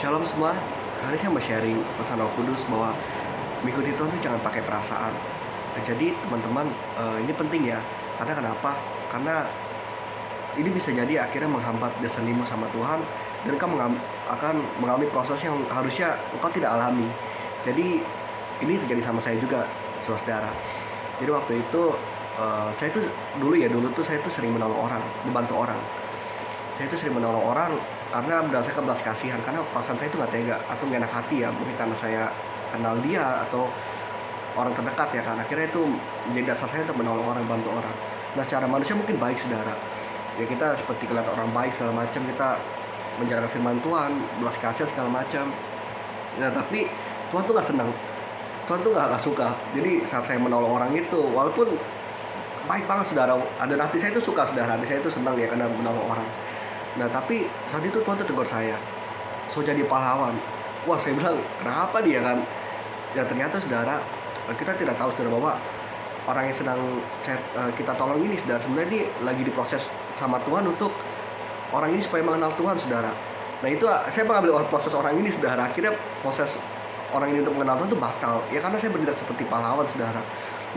Shalom semua, hari ini saya mau sharing pesan Roh Kudus bahwa mengikuti Tuhan itu jangan pakai perasaan. Nah, jadi teman-teman, ini penting ya. Karena kenapa? Karena ini bisa jadi akhirnya menghambat desanimu sama Tuhan, dan kamu akan mengalami proses yang harusnya engkau tidak alami. Jadi ini terjadi sama saya juga, saudara. Jadi waktu itu saya tuh dulu tuh saya tuh sering menolong orang, membantu orang. Saya itu sering menolong orang karena berdasarkan belas kasihan, karena perasaan saya itu nggak tega atau nggak enak hati ya, mungkin karena saya kenal dia atau orang terdekat ya kan, akhirnya itu menjadi dasar saya untuk menolong orang, bantu orang. Nah, secara manusia mungkin baik, saudara ya, kita seperti kelihatan orang baik segala macam, kita menjalankan firman Tuhan, belas kasihan segala macam. Nah, tapi Tuhan tuh nggak senang, Tuhan tuh nggak suka. Jadi saat saya menolong orang itu, walaupun baik banget, saudara, ada hati saya itu suka, saudara, hati saya itu senang ya karena menolong orang. Nah, tapi saat itu Tuhan tuh tegur saya, so jadi pahlawan. Wah, saya bilang, kenapa dia kan? Ya ternyata, saudara, kita tidak tahu, saudara, bahwa orang yang sedang kita tolong ini, saudara, sebenarnya ini lagi diproses sama Tuhan untuk orang ini supaya mengenal Tuhan, saudara. Nah, itu saya mengambil proses orang ini, saudara. Akhirnya proses orang ini untuk mengenal Tuhan itu batal. Ya karena saya bertindak seperti pahlawan, saudara.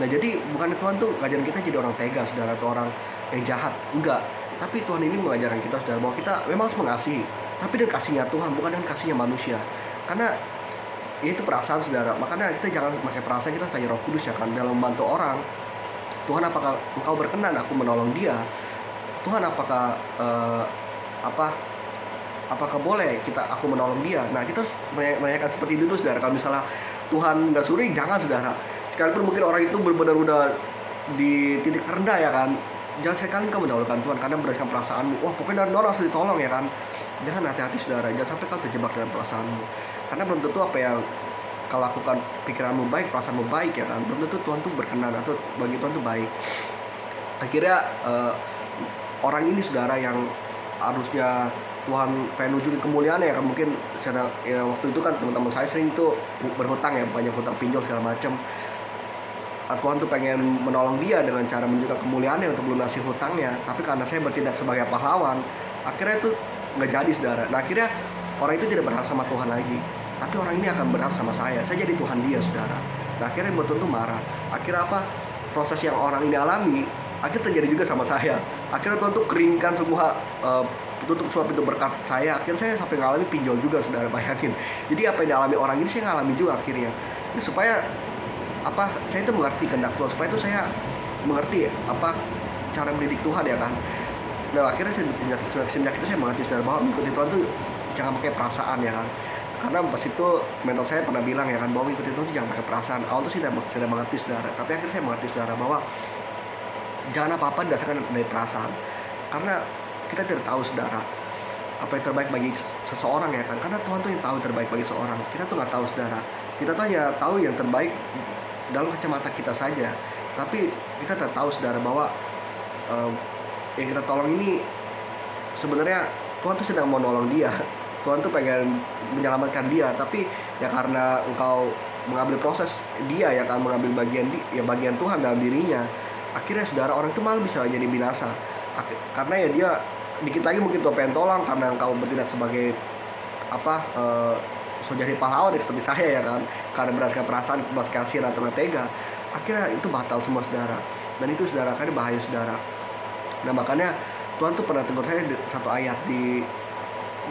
Nah, jadi bukan Tuhan tuh ngajarin kita jadi orang tega, saudara, atau orang yang jahat. Enggak. Tapi Tuhan ini mengajarkan kita, saudara, bahwa kita memang harus mengasihi, tapi dengan kasihnya Tuhan, bukan dengan kasihnya manusia. Karena itu perasaan, saudara. Makanya kita jangan pakai perasaan, kita harus tanya Roh Kudus ya kan, dalam membantu orang. Tuhan, apakah engkau berkenan aku menolong dia? Tuhan, apakah apakah boleh aku menolong dia? Nah, kita harus menanyakan seperti itu dulu, saudara. Kalau misalnya Tuhan nggak suruh, jangan, saudara. Sekalipun mungkin orang itu benar-benar udah di titik terendah ya kan, jangan sekali kau mendahulukan Tuhan karena berdasarkan perasaanmu. Wah, pokoknya orang harus ditolong ya kan. Jangan, hati-hati, saudara. Jangan sampai kau terjebak dalam perasaanmu. Karena belum tentu apa yang kau lakukan, pikiranmu baik, perasaanmu baik ya kan, belum tentu Tuhan tuh berkenan atau bagi Tuhan tuh baik. Akhirnya orang ini, saudara, yang harusnya Tuhan pengen nunjukin kemuliaannya ya kan, mungkin ya, waktu itu kan teman-teman saya sering tuh berhutang ya, banyak hutang pinjol segala macam. Tuhan tuh pengen menolong dia dengan cara menunjukkan kemuliaannya untuk melunasi hutangnya. Tapi karena saya bertindak sebagai pahlawan, akhirnya itu nggak jadi, saudara. Nah, akhirnya orang itu tidak berharap sama Tuhan lagi, tapi orang ini akan berharap sama saya jadi Tuhan dia, saudara. Nah, akhirnya Tuhan tuh marah. Akhirnya apa? Proses yang orang ini alami akhirnya terjadi juga sama saya. Akhirnya Tuhan tuh keringkan semua, tutup semua pintu berkat saya. Akhirnya saya sampai ngalami pinjol juga, saudara, bayangin. Jadi apa yang dialami orang ini saya ngalami juga akhirnya. Ini supaya saya itu mengerti kehendak Tuhan, supaya itu saya mengerti cara mendidik Tuhan ya kan. Nah, akhirnya sejak itu saya mengerti, saudara, bahwa mengikuti Tuhan itu jangan pakai perasaan ya kan. Karena pas itu mentor saya pernah bilang ya kan, bahwa mengikuti Tuhan itu jangan pakai perasaan. Awal itu saya tidak mengerti, saudara, tapi akhirnya saya mengerti, saudara, bahwa jangan apa-apa didasarkan dari perasaan. Karena kita tidak tahu, saudara, apa yang terbaik bagi seseorang ya kan. Karena Tuhan tuh yang tahu yang terbaik bagi seseorang. Kita tuh nggak tahu, saudara. Kita tuh hanya tahu yang terbaik dalam kacamata kita saja. Tapi kita tak tahu, saudara, bahwa yang kita tolong ini sebenarnya Tuhan tuh sedang mau nolong dia. Tuhan tuh pengen menyelamatkan dia, tapi ya karena engkau mengambil proses dia ya kan, mengambil bagian Tuhan dalam dirinya, akhirnya, saudara, orang itu malah bisa jadi binasa. Karena ya dia dikit lagi mungkin Tuhan pengen tolong, karena engkau bertindak sebagai so jadi pahlawan ya, seperti saya ya kan, karena berdasarkan perasaan, belas kasihan atau tega, akhirnya itu batal semua, saudara. Dan itu, saudara, kan bahaya, saudara. Nah, makanya Tuhan tuh pernah tegur saya satu ayat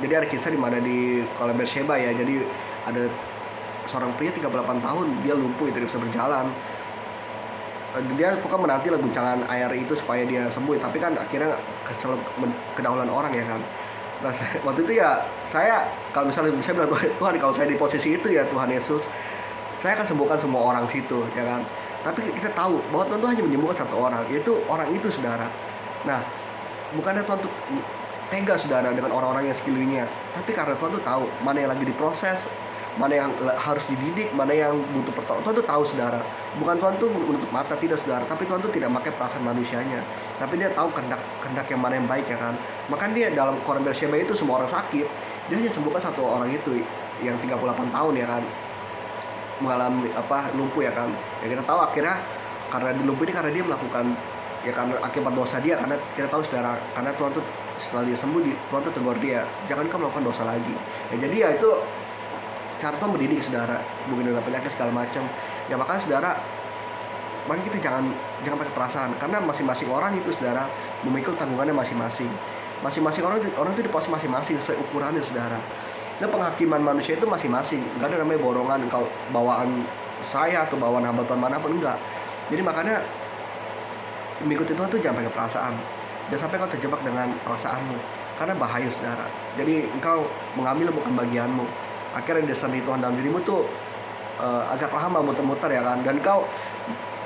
jadi ada kisah di mana di Kota Beersheba ya. Jadi ada seorang pria 38 tahun, dia lumpuh, tidak bisa berjalan. Dia pokoknya menanti guncangan air itu supaya dia sembuh, tapi kan akhirnya kedahuluan orang ya kan. Nah, waktu itu ya saya, kalau misalnya saya bilang, Tuhan, kalau saya di posisi itu ya Tuhan Yesus, saya akan sembuhkan semua orang situ ya kan. Tapi kita tahu bahwa Tuhan tuh hanya menyembuhkan satu orang, yaitu orang itu, saudara. Nah, bukannya Tuhan tuh tega, saudara, dengan orang-orang yang sekelilingnya, tapi karena Tuhan tuh tahu mana yang lagi diproses, mana yang harus dididik, mana yang butuh pertolongan. Tuhan tuh tahu, saudara. Bukan Tuhan tuh menutup mata, tidak, saudara, tapi Tuhan tuh tidak pakai perasaan manusianya, tapi dia tahu kehendak yang mana yang baik ya kan. Maka dia dalam Kota Beersheba itu semua orang sakit, dia hanya sembuhkan satu orang itu yang 38 tahun ya kan, mengalami lumpuh ya kan. Ya kita tahu akhirnya karena dilumpuh ini karena dia melakukan ya, karena akibat dosa dia. Karena kita tahu, saudara, karena Tuhan tuh setelah dia sembuh, Tuhan tuh tegur dia, jangan kau melakukan dosa lagi. Ya, jadi ya itu cara Tuhan mendidik saudara, bukan dengan penyakit segala macam. Ya makanya saudara, makanya kita jangan pakai perasaan, karena masing-masing orang itu saudara memikul tanggungannya masing-masing. Masing-masing orang itu di pos masing-masing sesuai ukurannya saudara. Dan penghakiman manusia itu masing-masing, nggak ada namanya borongan kau bawaan saya atau bawaan hamba Tuhan manapun, enggak. Jadi makanya mengikuti Tuhan tuh jangan pakai perasaan. Jangan sampai kau terjebak dengan perasaanmu, karena bahaya saudara. Jadi engkau mengambil bukan bagianmu. Akhirnya desani Tuhan dalam dirimu tuh agak lama muter-muter ya kan. Dan kau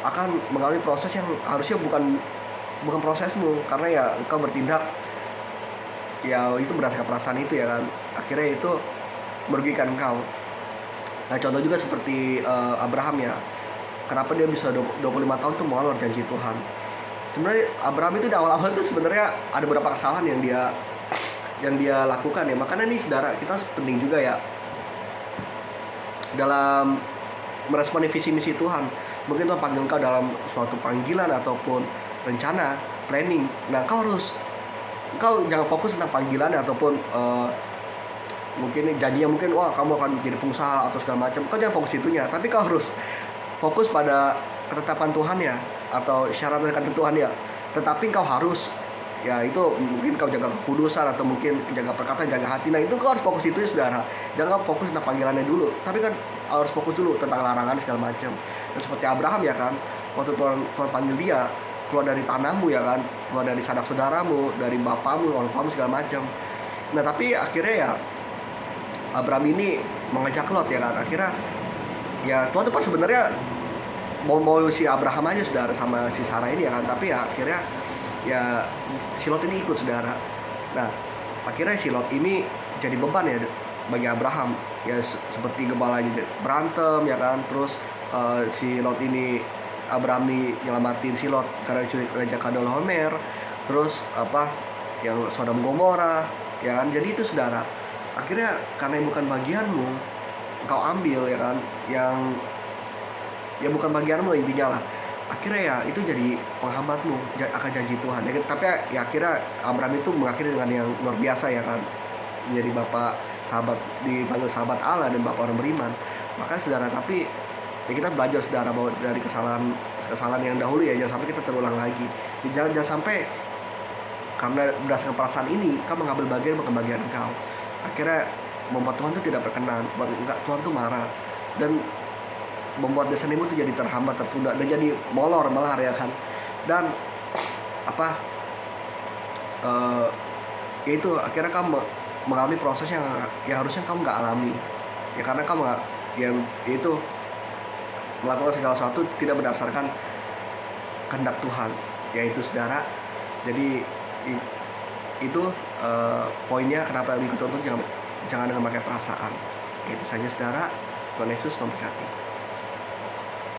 akan mengalami proses yang harusnya bukan prosesmu, karena ya engkau bertindak ya itu berdasarkan perasaan itu ya kan. Akhirnya itu merugikan engkau. Nah contoh juga seperti Abraham ya. Kenapa dia bisa 25 tahun tuh mengolor janji Tuhan. Sebenarnya Abraham itu di awal-awal itu sebenarnya ada beberapa kesalahan yang dia lakukan ya. Makanya nih saudara, kita penting juga ya dalam meresponi visi misi Tuhan. Mungkin Tuhan panggil engkau dalam suatu panggilan ataupun rencana, planning. Nah engkau jangan fokus tentang panggilan ataupun mungkin janjinya mungkin wah kamu akan jadi pengusaha atau segala macam. Kau jangan fokus itunya, tapi kau harus fokus pada ketetapan Tuhan ya, atau syarat dan ketentuan ya. Tetapi kau harus ya itu mungkin kau jaga kekudusan atau mungkin jaga perkataan, jaga hati. Nah itu kau harus fokus itu ya saudara. Jangan kau fokus tentang panggilannya dulu, tapi kan harus fokus dulu tentang larangan segala macam. Dan seperti Abraham ya kan, waktu Tuhan panggil dia keluar dari tanahmu ya kan, keluar dari sanak saudaramu, dari bapamu, orang tuamu segala macam. Nah tapi akhirnya ya Abraham ini mengajak Lot ya kan. Akhirnya ya Tuhan tuh sebenarnya mau si Abraham aja saudara sama si Sarah ini ya kan, tapi ya akhirnya ya si Lot ini ikut saudara. Nah akhirnya si Lot ini jadi beban ya bagi Abraham ya, seperti gembalanya berantem ya kan. Terus si Lot ini Abraham nih nyelamatin si Lot karena diculik Raja Kedorlaomer. Terus yang Sodom Gomora ya kan. Jadi itu saudara, akhirnya karena bukan bagianmu kau ambil ya kan, yang ya bukan bagianmu intinya lah. Akhirnya ya itu jadi penghambatmu akan janji Tuhan ya. Tapi ya akhirnya Abraham itu mengakhiri dengan yang luar biasa ya kan, menjadi bapak sahabat, dipanggil sahabat Allah dan bapak orang beriman. Maka saudara, tapi ya kita belajar saudara bahwa dari kesalahan yang dahulu ya jangan sampai kita terulang lagi. Jangan sampai karena berdasarkan perasaan ini kau mengambil bagian bukan bagian engkau. Akhirnya membuat Tuhan itu tidak berkenan, Tuhan tuh marah dan membuat desanimu itu jadi terhambat, tertunda dan jadi melar ya kan. Dan ya itu akhirnya kamu mengalami proses yang harusnya kamu nggak alami ya, karena kamu yang itu melakukan segala sesuatu tidak berdasarkan kehendak Tuhan, yaitu saudara. Jadi itu poinnya kenapa ikut Tuhan, jangan dengan pakai perasaan. Itu saja saudara. Tuhan Yesus memberkati.